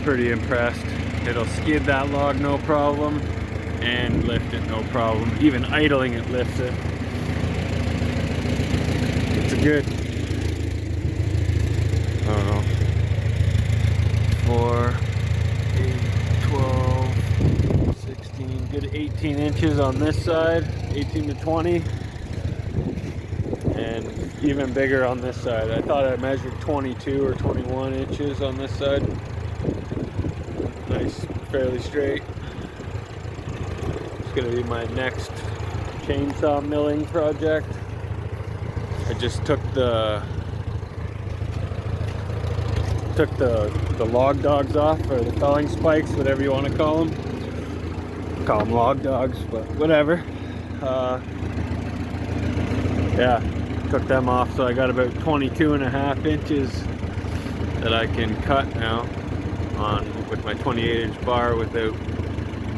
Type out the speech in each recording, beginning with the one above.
pretty impressed. It'll skid that log no problem and lift it no problem. Even idling it lifts it. It's a good, I don't know, 4, 8, 12, 16, good 18 inches on this side, 18 to 20, and even bigger on this side. I thought I measured 22 or 21 inches on this side. Nice, fairly straight. It's gonna be my next chainsaw milling project. I just took the log dogs off, or the felling spikes, whatever you want to call them. Call them log dogs, but whatever. Yeah, took them off, so I got about 22.5 inches that I can cut now with my 28-inch bar without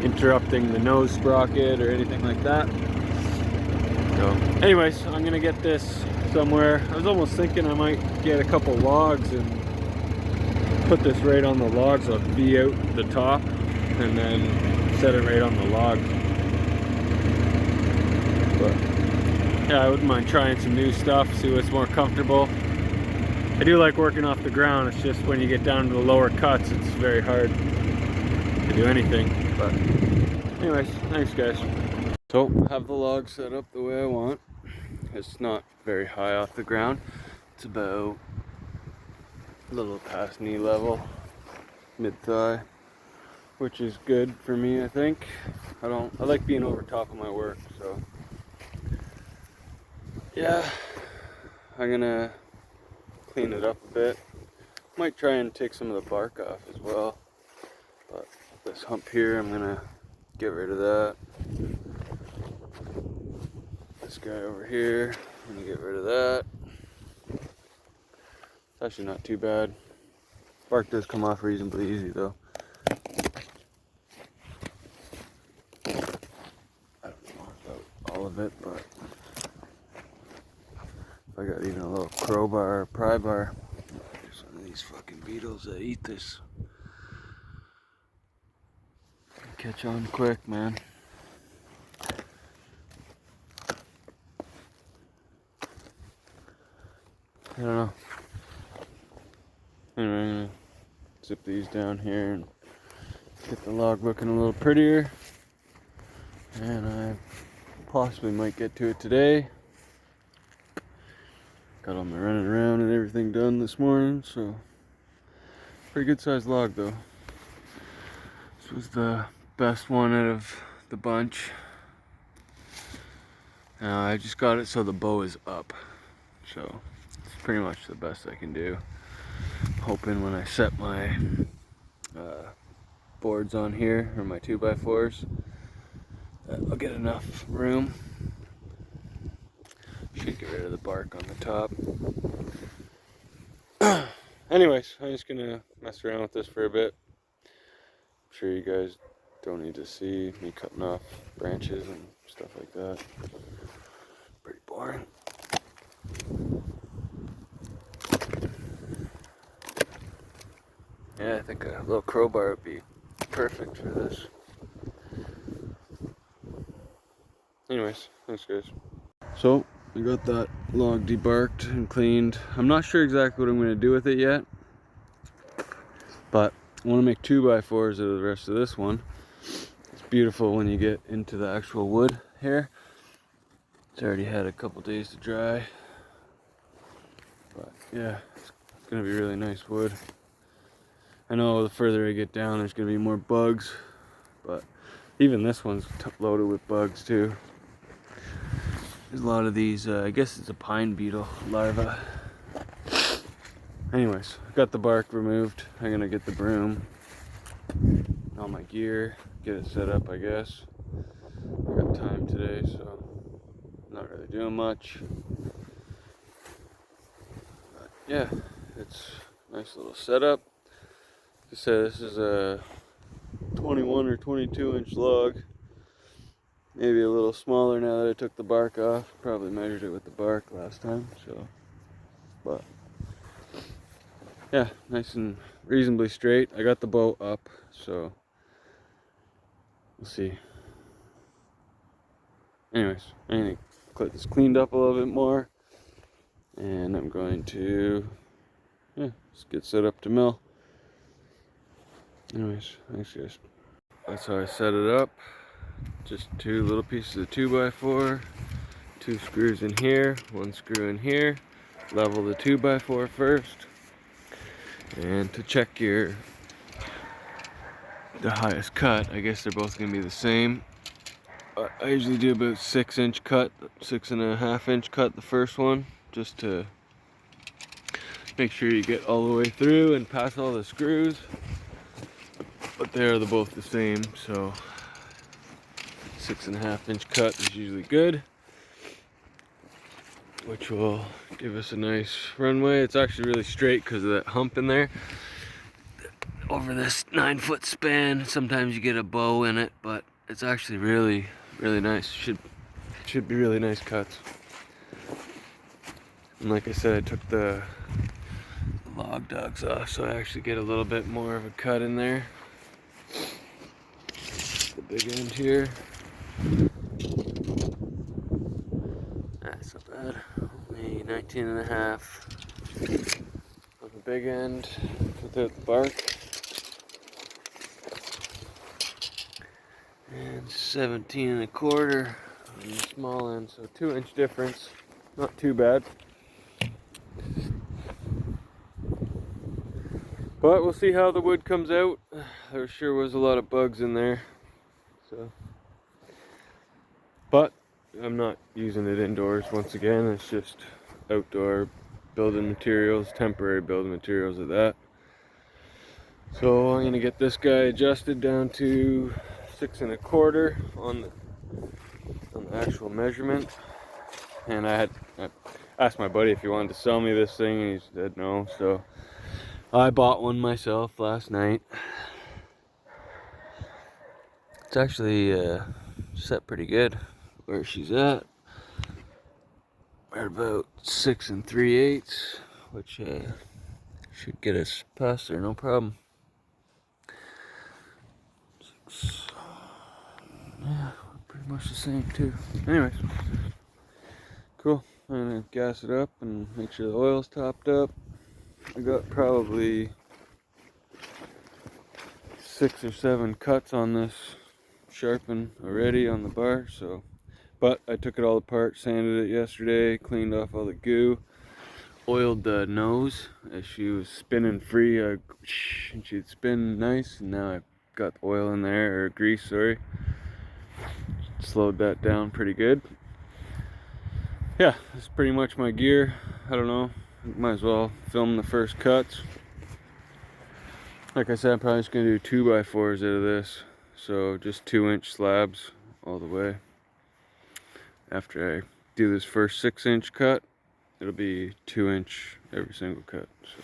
interrupting the nose sprocket or anything like that. So anyways, I'm gonna get this somewhere. I was almost thinking I might get a couple logs and put this right on the logs. I'll V out the top and then set it right on the log. But yeah, I wouldn't mind trying some new stuff, see what's more comfortable. I do like working off the ground. It's just when you get down to the lower cuts, it's very hard to do anything. But anyways, thanks guys. So, have the log set up the way I want. It's not very high off the ground. It's about a little past knee level, mid-thigh, which is good for me, I think. I like being over top of my work, so yeah, I'm gonna clean it up a bit. Might try and take some of the bark off as well, but this hump here, I'm gonna get rid of that. This guy over here, I'm gonna get rid of that. It's actually not too bad. Bark does come off reasonably easy though. I don't know about all of it, but if I got even a little crowbar or pry bar, there's one of these fucking beetles that eat this. Catch on quick, man. I don't know. Anyway, I'm gonna zip these down here and get the log looking a little prettier. And I possibly might get to it today. Got all my running around and everything done this morning, so pretty good sized log though. This was the best one out of the bunch. I just got it so the bow is up, so it's pretty much the best I can do. Hoping when I set my boards on here, or my 2x4s, that I'll get enough room. Should get rid of the bark on the top. Anyways, I'm just gonna mess around with this for a bit. I'm sure you guys don't need to see me cutting off branches and stuff like that. Pretty boring. Yeah, I think a little crowbar would be perfect for this. Anyways, thanks guys. So, I got that log debarked and cleaned. I'm not sure exactly what I'm going to do with it yet, but I want to make 2x4s out of the rest of this one. It's beautiful when you get into the actual wood here. It's already had a couple days to dry, but yeah, it's going to be really nice wood. I know the further I get down, there's going to be more bugs, but even this one's loaded with bugs too. There's a lot of these, I guess it's a pine beetle larva. Anyways, I got the bark removed. I'm gonna get the broom, all my gear, get it set up, I guess. I got time today, so I'm not really doing much. But yeah, it's a nice little setup. Like I said, this is a 21 or 22 inch log. Maybe a little smaller now that I took the bark off. Probably measured it with the bark last time, so. But yeah, nice and reasonably straight. I got the bow up, so we'll see. Anyways, I'm going to get this cleaned up a little bit more, and I'm going to, yeah, just get set up to mill. Anyways, thanks guys. That's how I set it up. Just 2 little pieces of 2x4, 2 screws in here, 1 screw in here. Level the 2x4 first, and to check the highest cut, I guess they're both gonna be the same. I usually do about 6-inch cut, 6.5-inch cut the first one, just to make sure you get all the way through and pass all the screws. But they're both the same, so 6.5-inch cut is usually good, which will give us a nice runway. It's actually really straight because of that hump in there. Over this 9-foot span, sometimes you get a bow in it, but it's actually really, really nice. Should be really nice cuts. And like I said, I took the log dogs off, so I actually get a little bit more of a cut in there. The big end here. That's not bad. Only 19.5 on the big end without the bark. And 17.25 on the small end, so 2-inch difference. Not too bad. But we'll see how the wood comes out. There sure was a lot of bugs in there. So, but I'm not using it indoors once again. It's just outdoor building materials, temporary building materials at that. So I'm gonna get this guy adjusted down to 6.25 on the actual measurement. And I asked my buddy if he wanted to sell me this thing, and he said no. So I bought one myself last night. It's actually set pretty good where she's at. We're about 6 3/8, which should get us past there, no problem. Yeah, pretty much the same too. Anyways, cool. I'm gonna gas it up and make sure the oil's topped up. I got probably 6 or 7 cuts on this sharpen already on the bar, so. But I took it all apart, sanded it yesterday, cleaned off all the goo, oiled the nose as she was spinning free, and she'd spin nice, and now I've got oil in there, or grease, sorry. Slowed that down pretty good. Yeah, that's pretty much my gear. I don't know, might as well film the first cuts. Like I said, I'm probably just gonna do 2x4s out of this, so just 2-inch slabs all the way. After I do this first 6-inch cut, it'll be 2-inch every single cut. So,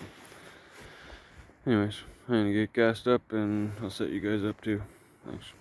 anyways, I'm gonna get gassed up and I'll set you guys up too. Thanks.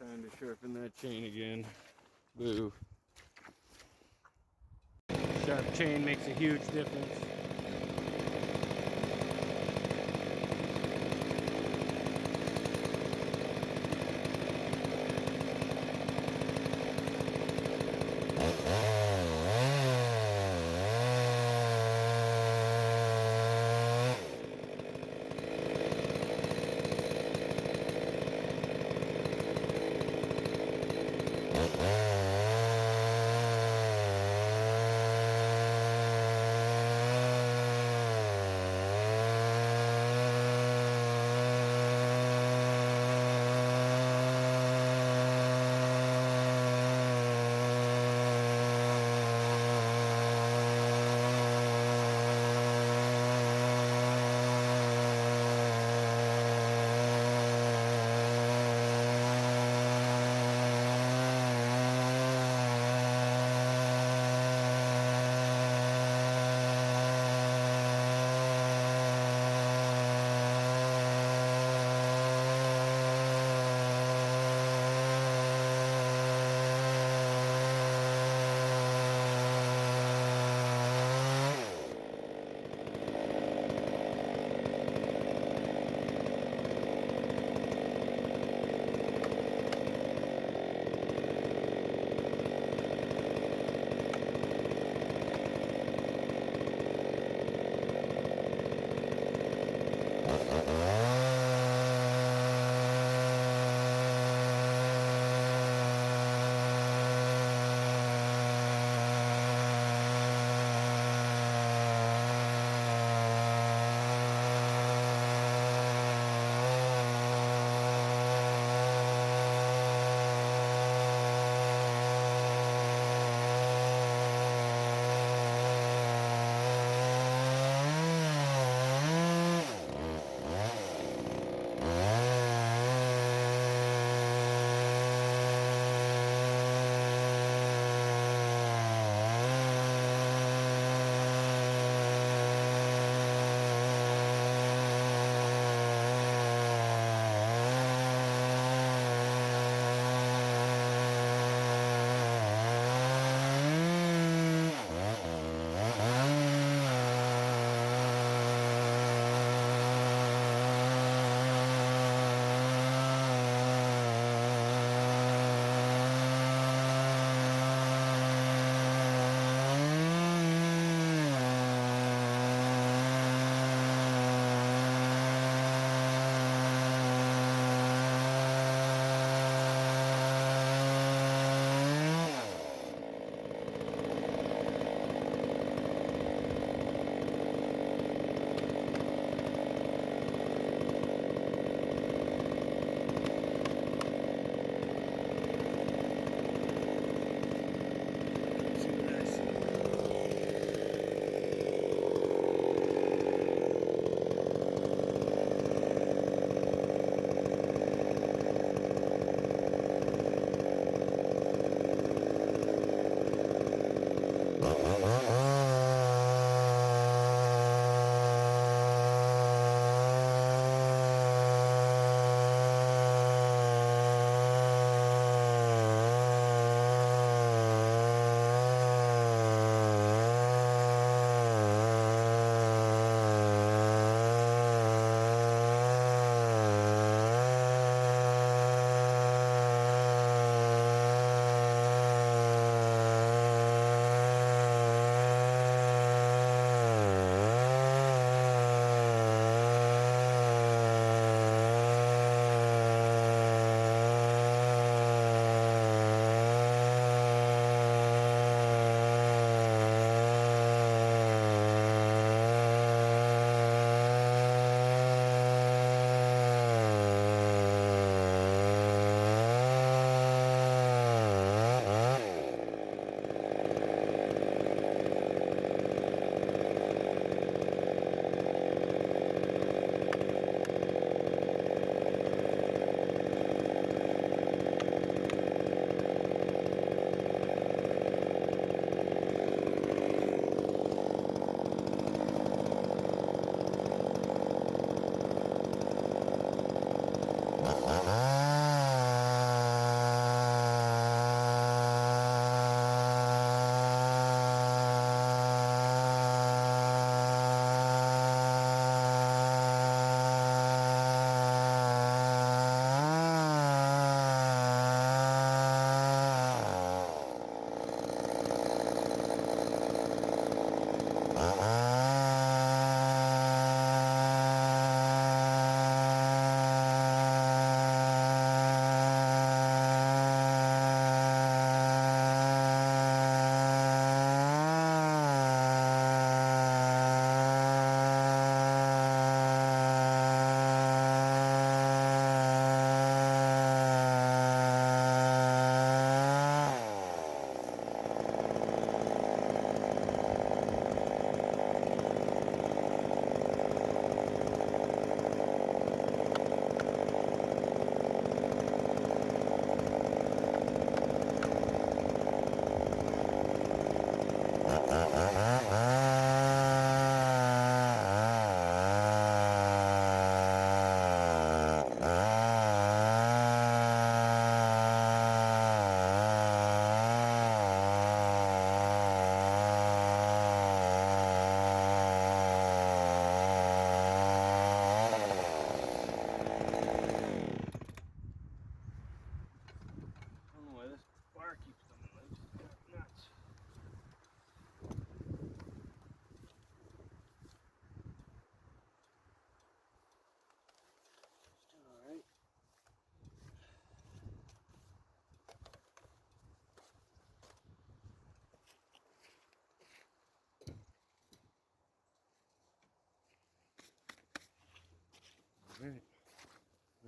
Time to sharpen that chain again. Boo. Sharp chain makes a huge difference.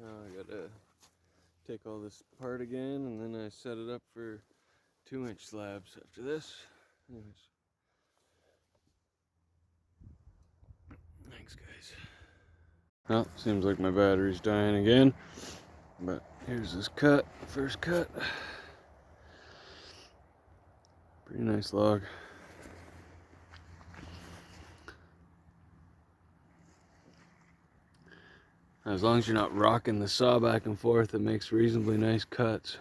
Now I gotta take all this apart again, and then I set it up for 2-inch slabs after this. Anyways. Thanks, guys. Well, seems like my battery's dying again. But here's this cut, first cut. Pretty nice log. As long as you're not rocking the saw back and forth, it makes reasonably nice cuts.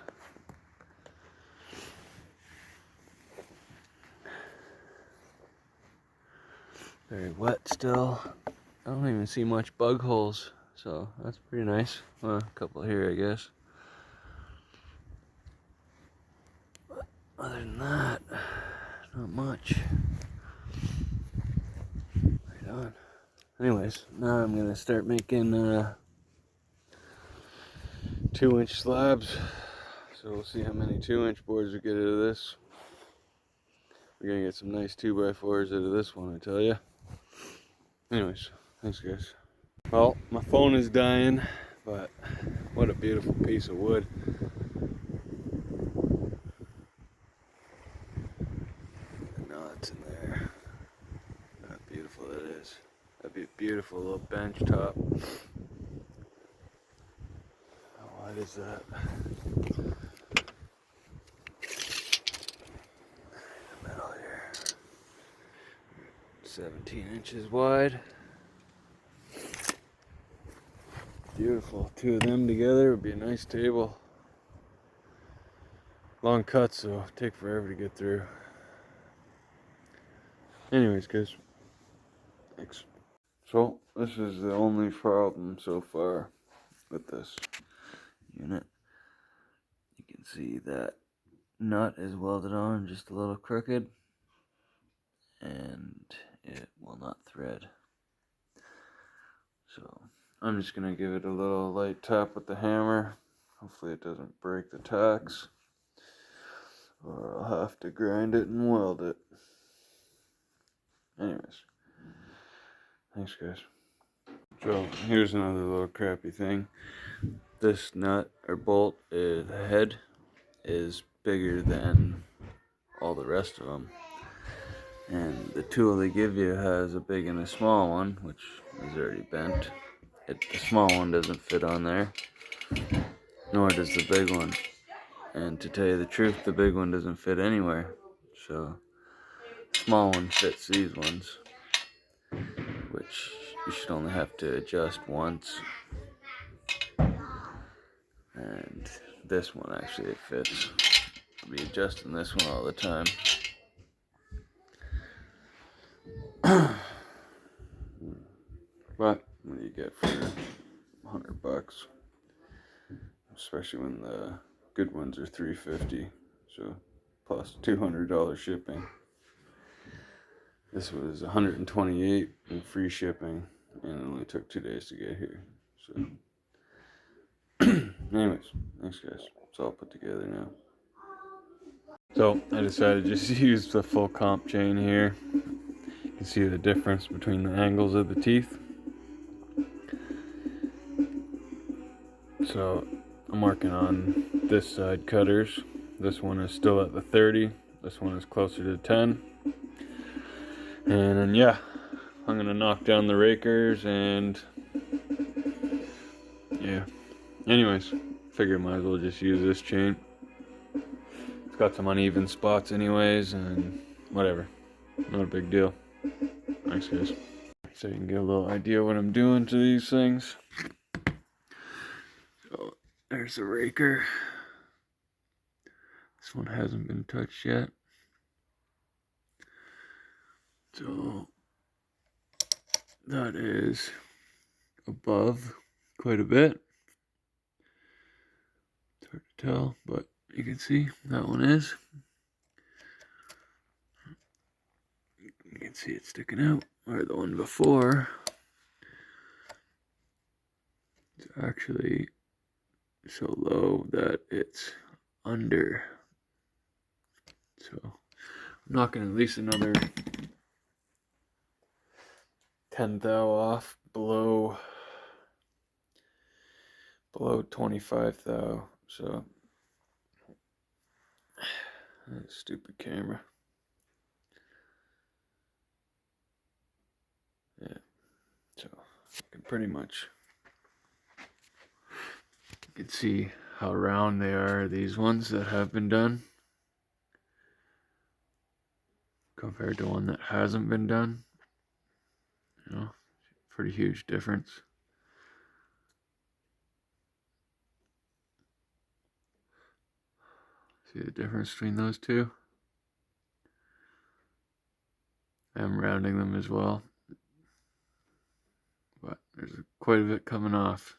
Very wet still. I don't even see much bug holes, so that's pretty nice. Well, a couple here, I guess. But other than that, not much. Right on. Anyways, now I'm gonna start making 2-inch slabs. So we'll see how many 2-inch boards we get out of this. We're gonna get some nice 2x4s out of this one, I tell you. Anyways, thanks guys. Well, my phone is dying, but what a beautiful piece of wood. No, it's in there. How beautiful that is. That'd be a beautiful little bench top. How wide is that? Metal here. 17 inches wide. Beautiful. Two of them together would be a nice table. Long cuts, so it'll take forever to get through. Anyways, guys. Thanks. So, this is the only problem so far with this unit. You can see that nut is welded on just a little crooked, and it will not thread. So I'm just gonna give it a little light tap with the hammer. Hopefully it doesn't break the tacks, or I'll have to grind it and weld it. Anyways, thanks guys. So here's another little crappy thing. This nut or bolt, the head is bigger than all the rest of them. And the tool they give you has a big and a small one, which is already bent. The small one doesn't fit on there, nor does the big one. And to tell you the truth, the big one doesn't fit anywhere. So, the small one fits these ones, which you should only have to adjust once. And this one actually it fits. I'll be adjusting this one all the time. But what do you get for $100? Especially when the good ones are $350, so plus $200 shipping. This was $128 in free shipping, and it only took 2 days to get here. So, anyways, thanks guys. It's all put together now. So I decided just to use the full comp chain here. You can see the difference between the angles of the teeth. So I'm working on this side cutters. This one is still at the 30. This one is closer to 10. And then yeah, I'm gonna knock down the rakers and yeah. Anyways, figure might as well just use this chain. It's got some uneven spots anyways, and whatever. Not a big deal. Thanks guys. So you can get a little idea what I'm doing to these things. So there's the raker. This one hasn't been touched yet. So that is above quite a bit. It's hard to tell, but you can see that one is. You can see it sticking out, or the one before. It's actually so low that it's under. So I'm knocking at least another 10 thou off below below 25 thou. So stupid camera. Yeah, so you can pretty much, you can see how round they are, these ones that have been done, compared to one that hasn't been done. You know, pretty huge difference. See the difference between those two? I'm rounding them as well, but there's quite a bit coming off.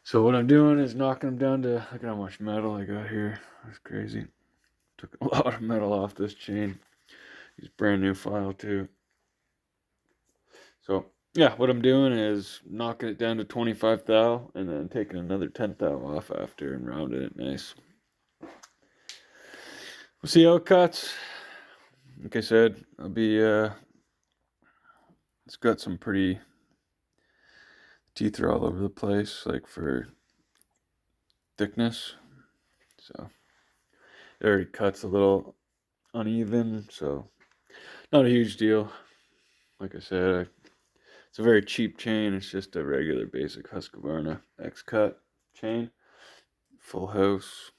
So what I'm doing is knocking them down to, look at how much metal I got here. That's crazy. Took a lot of metal off this chain. It's brand new file too. So yeah, what I'm doing is knocking it down to 25 thou and then taking another 10 thou off after and rounding it nice. We'll see how it cuts. Like I said, I'll be it's got some pretty, teeth are all over the place, like for thickness. So it already cuts a little uneven, so not a huge deal. Like I said, it's a very cheap chain. It's just a regular basic Husqvarna X-Cut chain. Full house,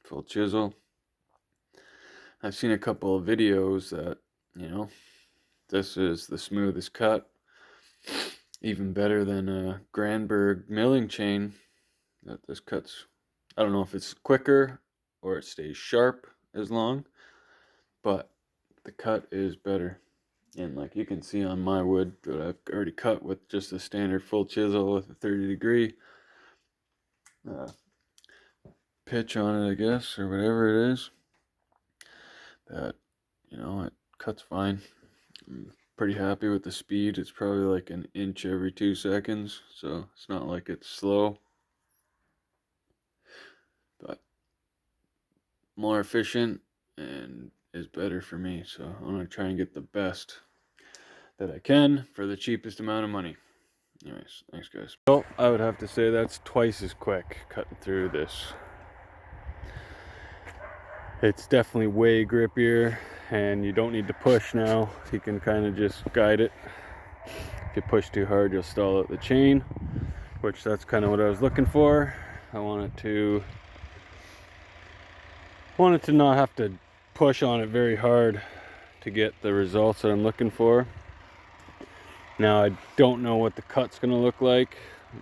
full chisel. I've seen a couple of videos that, you know, this is the smoothest cut. Even better than a Granberg milling chain. That this cuts, I don't know if it's quicker or it stays sharp as long, but the cut is better. And like you can see on my wood that I've already cut with just a standard full chisel with a 30-degree pitch on it, I guess, or whatever it is, that, you know, it cuts fine. I'm pretty happy with the speed. It's probably like an inch every 2 seconds, so it's not like it's slow, but more efficient and is better for me. So I'm gonna try and get the best that I can for the cheapest amount of money. Anyways, thanks guys. So I would have to say that's twice as quick cutting through this. It's definitely way grippier, and you don't need to push now. You can kind of just guide it. If you push too hard, you'll stall out the chain, which that's kind of what I was looking for. I wanted to not have to push on it very hard to get the results that I'm looking for. Now I don't know what the cut's gonna look like.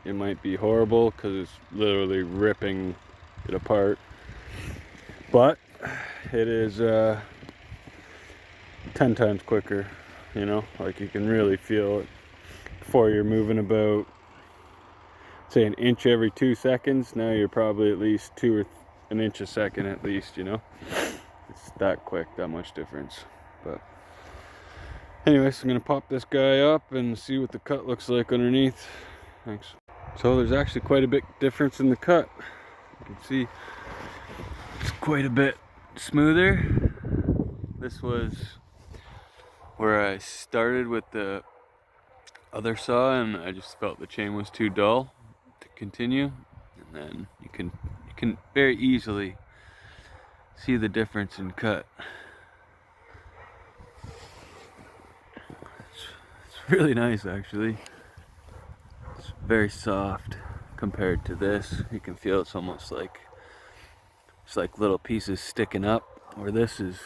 It might be horrible because it's literally ripping it apart, but it is 10 times quicker, you know, like you can really feel it. Before you're moving about, say, an inch every 2 seconds, now you're probably at least an inch a second at least, you know. It's that quick, that much difference. But anyways, I'm gonna pop this guy up and see what the cut looks like underneath. Thanks. So there's actually quite a bit difference in the cut. You can see it's quite a bit smoother. This was where I started with the other saw, and I just felt the chain was too dull to continue. And then you can very easily see the difference in cut. It's really nice actually. It's very soft compared to this. You can feel it's almost like it's like little pieces sticking up, where this is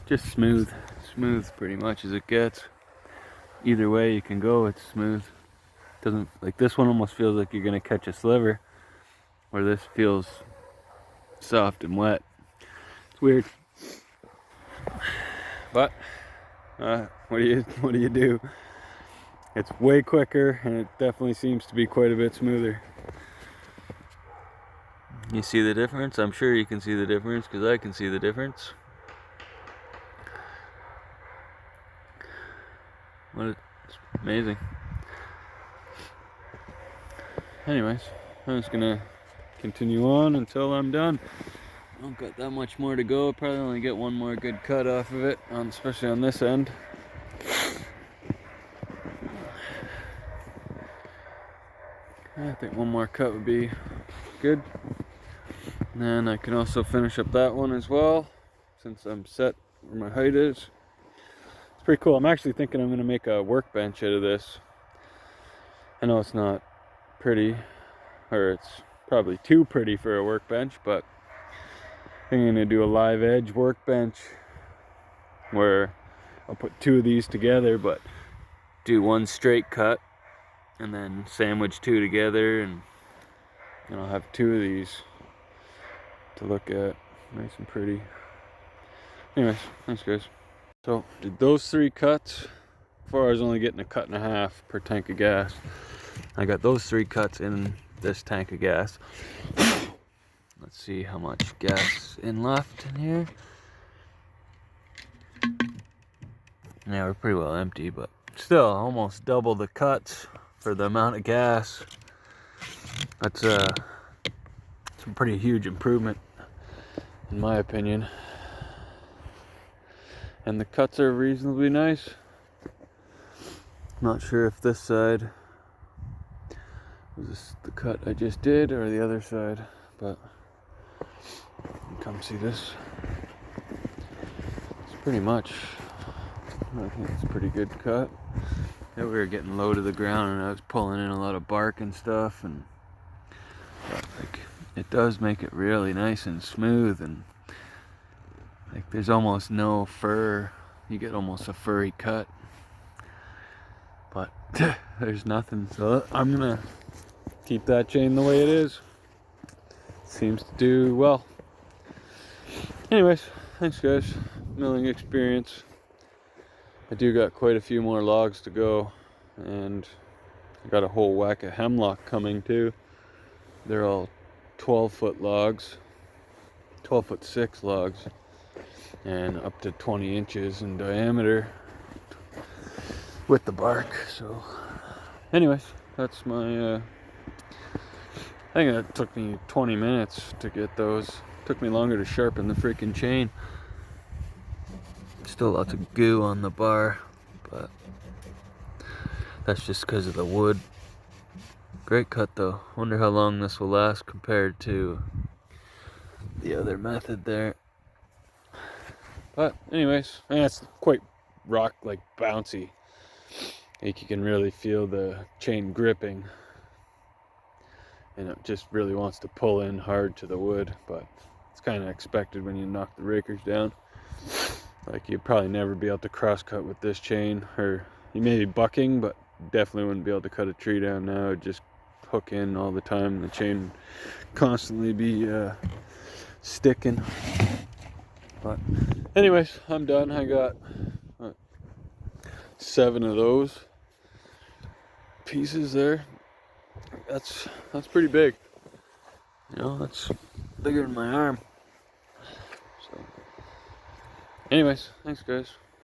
just smooth pretty much as it gets. Either way you can go, it's smooth. Doesn't, like this one almost feels like you're gonna catch a sliver, where this feels soft and wet. It's weird, but what do you do? It's way quicker, and it definitely seems to be quite a bit smoother. You see the difference? I'm sure you can see the difference, because I can see the difference. It's amazing. Anyways, I'm just gonna continue on until I'm done. I don't got that much more to go. Probably only get one more good cut off of it, especially on this end. think one more cut would be good. And then I can also finish up that one as well, since I'm set where my height is. It's pretty cool. I'm actually thinking I'm going to make a workbench out of this. I know it's not pretty, or it's probably too pretty for a workbench, but I'm going to do a live edge workbench where I'll put two of these together, but do one straight cut and then sandwich two together, and I'll have two of these to look at, nice and pretty. Anyways, thanks guys. So did those 3 cuts. Before I was only getting a cut and a half per tank of gas. I got those 3 cuts in this tank of gas. Let's see how much gas in left in here. Yeah, we're pretty well empty, but still almost double the cuts for the amount of gas. That's a pretty huge improvement in my opinion. And the cuts are reasonably nice. Not sure if this side was this the cut I just did or the other side, but come see this. It's pretty much, I think it's a pretty good cut. Yeah, we were getting low to the ground and I was pulling in a lot of bark and stuff, and like it does make it really nice and smooth, and like there's almost no fur. You get almost a furry cut, but there's nothing. So I'm gonna keep that chain the way it is. Seems to do well. Anyways, thanks guys. Milling experience. I do got quite a few more logs to go, and I got a whole whack of hemlock coming too. They're all 12-foot logs, 12-foot 6 logs, and up to 20 inches in diameter with the bark. So anyways, that's my I think it took me 20 minutes to get those. Took me longer to sharpen the freaking chain. Still lots of goo on the bar, but that's just because of the wood. Great cut though. Wonder how long this will last compared to the other method there. But anyways, and it's quite rock, like bouncy. Like you can really feel the chain gripping, and it just really wants to pull in hard to the wood, but it's kind of expected when you knock the rakers down. Like you'd probably never be able to cross cut with this chain, or you may be bucking, but definitely wouldn't be able to cut a tree down now. It'd just hook in all the time. The chain constantly be sticking. But anyways, I'm done. I got 7 of those pieces there. That's pretty big. You know, that's bigger than my arm. So anyways, thanks guys.